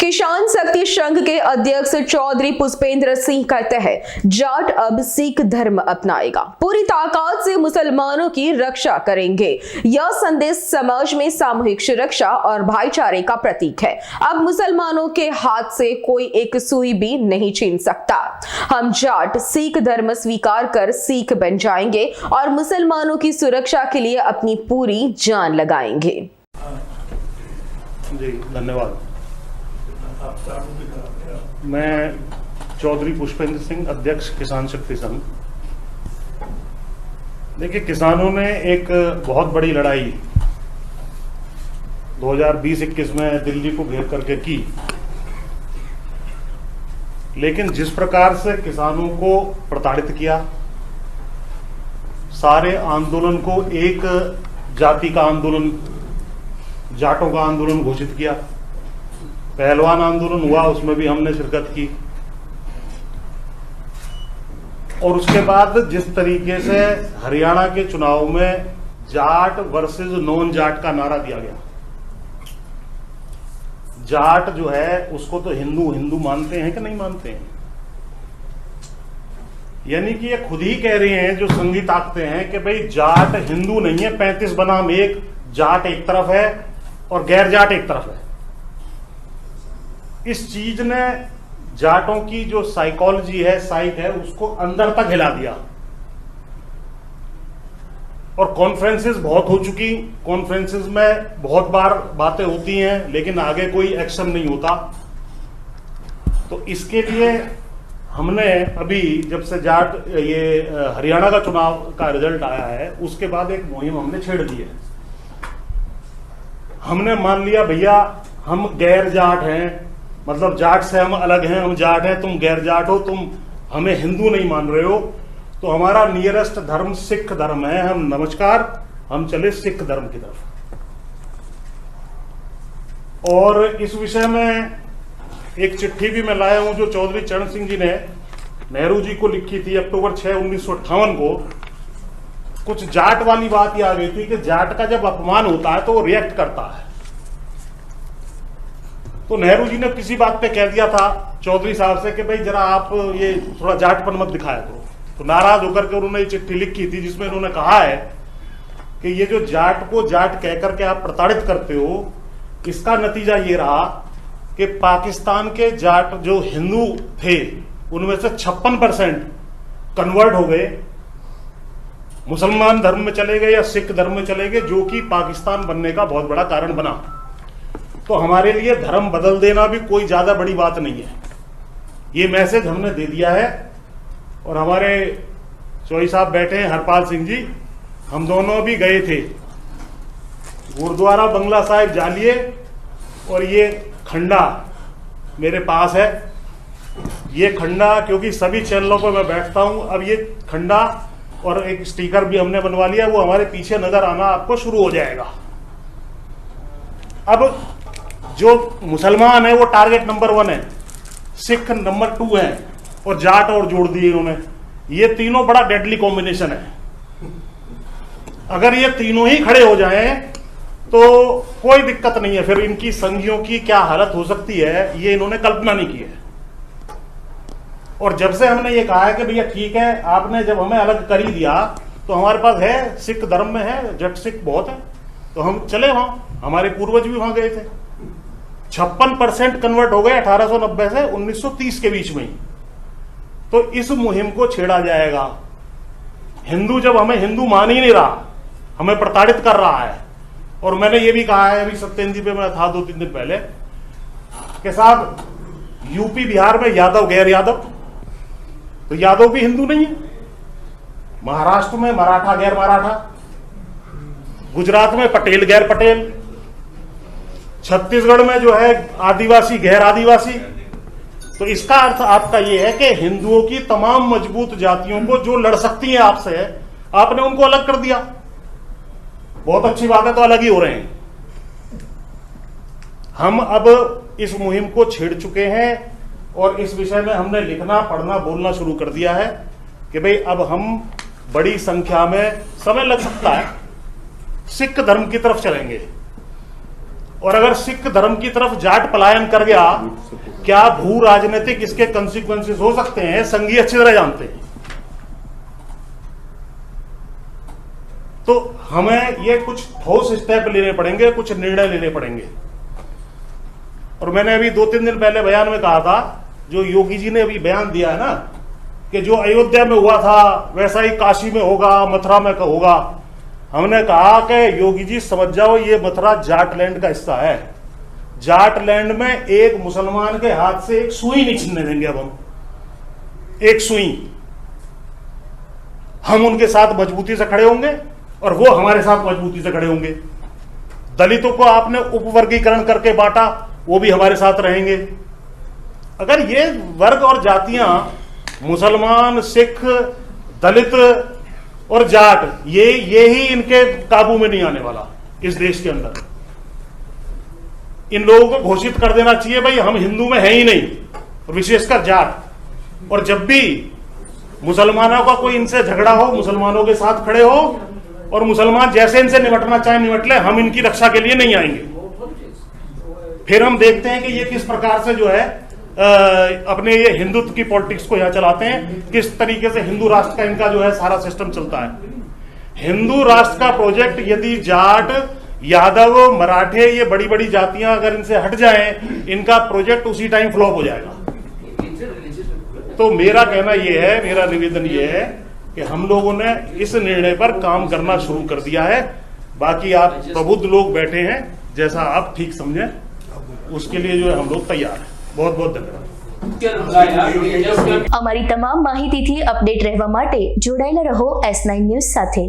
किसान शक्ति संघ के अध्यक्ष चौधरी पुष्पेंद्र सिंह कहते हैं जाट अब सिख धर्म अपनाएगा, पूरी ताकत से मुसलमानों की रक्षा करेंगे। यह संदेश समाज में सामूहिक सुरक्षा और भाईचारे का प्रतीक है। अब मुसलमानों के हाथ से कोई एक सुई भी नहीं छीन सकता। हम जाट सिख धर्म स्वीकार कर सिख बन जाएंगे और मुसलमानों की सुरक्षा के लिए अपनी पूरी जान लगाएंगे। जी धन्यवाद। मैं चौधरी पुष्पेंद्र सिंह, अध्यक्ष किसान शक्ति संघ। देखिए, किसानों ने एक बहुत बड़ी लड़ाई 2020-21 में दिल्ली को घेर करके की, लेकिन जिस प्रकार से किसानों को प्रताड़ित किया, सारे आंदोलन को एक जाति का आंदोलन, जाटों का आंदोलन घोषित किया। पहलवान आंदोलन हुआ, उसमें भी हमने शिरकत की। और उसके बाद जिस तरीके से हरियाणा के चुनाव में जाट वर्सेस नॉन जाट का नारा दिया गया, जाट जो है उसको तो हिंदू हिंदू मानते हैं कि नहीं मानते हैं। यानी कि ये खुद ही कह रहे हैं, जो संघी ताकते हैं, कि भाई जाट हिंदू नहीं है, 35 बनाम 1, जाट एक तरफ है और गैर जाट एक तरफ है। इस चीज ने जाटों की जो साइकोलॉजी है, साइक है, उसको अंदर तक हिला दिया। और कॉन्फ्रेंसेस बहुत हो चुकी, कॉन्फ्रेंसेस में बहुत बार बातें होती हैं, लेकिन आगे कोई एक्शन नहीं होता। तो इसके लिए हमने अभी जब से जाट ये हरियाणा का चुनाव का रिजल्ट आया है, उसके बाद एक मुहिम हमने छेड़ दी है। हमने मान लिया भैया हम गैर जाट हैं, मतलब जाट से हम अलग हैं, हम जाट हैं, तुम गैर जाट हो, तुम हमें हिंदू नहीं मान रहे हो, तो हमारा नियरेस्ट धर्म सिख धर्म है, हम नमस्कार, हम चले सिख धर्म की तरफ। और इस विषय में एक चिट्ठी भी मैं लाया हूं जो चौधरी चरण सिंह जी ने नेहरू जी को लिखी थी अक्टूबर 6, 1958 को। कुछ जाट वाली बात ही आ गई थी कि जाट का जब अपमान होता है तो वो रिएक्ट करता है। तो नेहरू जी ने किसी बात पे कह दिया था चौधरी साहब से कि भाई जरा आप ये थोड़ा जाटपन मत दिखाया करो। तो नाराज होकर के उन्होंने ये चिट्ठी लिखी थी, जिसमें उन्होंने कहा है कि ये जो जाट को जाट कहकर के आप प्रताड़ित करते हो, इसका नतीजा ये रहा कि पाकिस्तान के जाट जो हिंदू थे, उनमें से 56% कन्वर्ट हो गए, मुसलमान धर्म में चले गए या सिख धर्म में चले गए, जो कि पाकिस्तान बनने का बहुत बड़ा कारण बना। तो हमारे लिए धर्म बदल देना भी कोई ज्यादा बड़ी बात नहीं है। ये मैसेज हमने दे दिया है। और हमारे चौधरी साहब बैठे हैं, हरपाल सिंह जी, हम दोनों भी गए थे गुरुद्वारा बंगला साहिब जालिए, और ये खंडा मेरे पास है। ये खंडा, क्योंकि सभी चैनलों पर मैं बैठता हूं, अब ये खंडा और एक स्टिकर भी हमने बनवा लिया, वो हमारे पीछे नजर आना आपको शुरू हो जाएगा। अब जो मुसलमान है वो टारगेट नंबर 1 है, सिख नंबर 2 है, और जाट और जोड़ दिए इन्होंने। ये तीनों बड़ा डेडली कॉम्बिनेशन है। अगर ये तीनों ही खड़े हो जाएं तो कोई दिक्कत नहीं है। फिर इनकी संघियों की क्या हालत हो सकती है, ये इन्होंने कल्पना नहीं की है। और जब से हमने ये कहा है कि भैया ठीक है, आपने जब हमें अलग कर ही दिया, तो हमारे पास है, सिख धर्म में है, जट सिख बहुत है, तो हम चले वहां। हमारे पूर्वज भी वहां गए थे। 56% कन्वर्ट हो गए 1890 से 1930 के बीच में ही। तो इस मुहिम को छेड़ा जाएगा। हिंदू जब हमें हिंदू मान ही नहीं रहा, हमें प्रताड़ित कर रहा है। और मैंने ये भी कहा है, अभी सत्येंद्र जी पे मैं था 2-3 दिन पहले, कि साहब यूपी बिहार में यादव गैर यादव, तो यादव भी हिंदू नहीं है। महाराष्ट्र में मराठा गैर मराठा, गुजरात में पटेल गैर पटेल, छत्तीसगढ़ में जो है आदिवासी गैर आदिवासी। तो इसका अर्थ आपका यह है कि हिंदुओं की तमाम मजबूत जातियों को जो लड़ सकती हैं आपसे, आपने उनको अलग कर दिया। बहुत अच्छी बात है, तो अलग ही हो रहे हैं। हम अब इस मुहिम को छेड़ चुके हैं और इस विषय में हमने लिखना, पढ़ना, बोलना शुरू कर दिया है कि भाई अब हम बड़ी संख्या में, समय लग सकता है, सिख धर्म की तरफ चलेंगे। और अगर सिख धर्म की तरफ जाट पलायन कर गया, क्या भू राजनीतिक इसके कंसिक्वेंसेस हो सकते हैं, संघी अच्छी तरह जानते हैं। तो हमें ये कुछ ठोस स्टेप लेने पड़ेंगे, कुछ निर्णय लेने पड़ेंगे। और मैंने अभी 2-3 दिन पहले बयान में कहा था, जो योगी जी ने अभी बयान दिया है ना, कि जो अयोध्या में हुआ था वैसा ही काशी में होगा, मथुरा में होगा। हमने कहा कि योगी जी समझ जाओ, ये मथुरा जाटलैंड का हिस्सा है। जाटलैंड में एक मुसलमान के हाथ से एक सुई नहीं छीनने देंगे। अब हम एक सुई, हम उनके साथ मजबूती से खड़े होंगे और वो हमारे साथ मजबूती से खड़े होंगे। दलितों को आपने उपवर्गीकरण करके बांटा, वो भी हमारे साथ रहेंगे। अगर ये वर्ग और जातियां, मुसलमान, सिख, दलित और जाट, ये ही इनके काबू में नहीं आने वाला इस देश के अंदर। इन लोगों को घोषित कर देना चाहिए, भाई हम हिंदू में है ही नहीं, और विशेषकर जाट। और जब भी मुसलमानों का कोई इनसे झगड़ा हो, मुसलमानों के साथ खड़े हो, और मुसलमान जैसे इनसे निपटना चाहे निपट ले, हम इनकी रक्षा के लिए नहीं आएंगे। फिर हम देखते हैं कि ये किस प्रकार से जो है अपने ये हिंदुत्व की पॉलिटिक्स को यहाँ चलाते हैं, किस तरीके से हिंदू राष्ट्र का इनका जो है सारा सिस्टम चलता है। हिंदू राष्ट्र का प्रोजेक्ट यदि जाट, यादव, मराठे, ये बड़ी बड़ी जातियां अगर इनसे हट जाएं, इनका प्रोजेक्ट उसी टाइम फ्लॉप हो जाएगा। तो मेरा कहना यह है, मेरा निवेदन ये है कि हम लोगों ने इस निर्णय पर काम करना शुरू कर दिया है। बाकी आप प्रबुद्ध लोग बैठे हैं, जैसा आप ठीक समझें उसके लिए जो है हम लोग तैयार हैं। बहुत बहुत ધન્યવાદ। અમારી તમામ માહિતીથી અપડેટ રહેવા માટે જોડાયેલા રહો S9 ન્યૂઝ સાથે।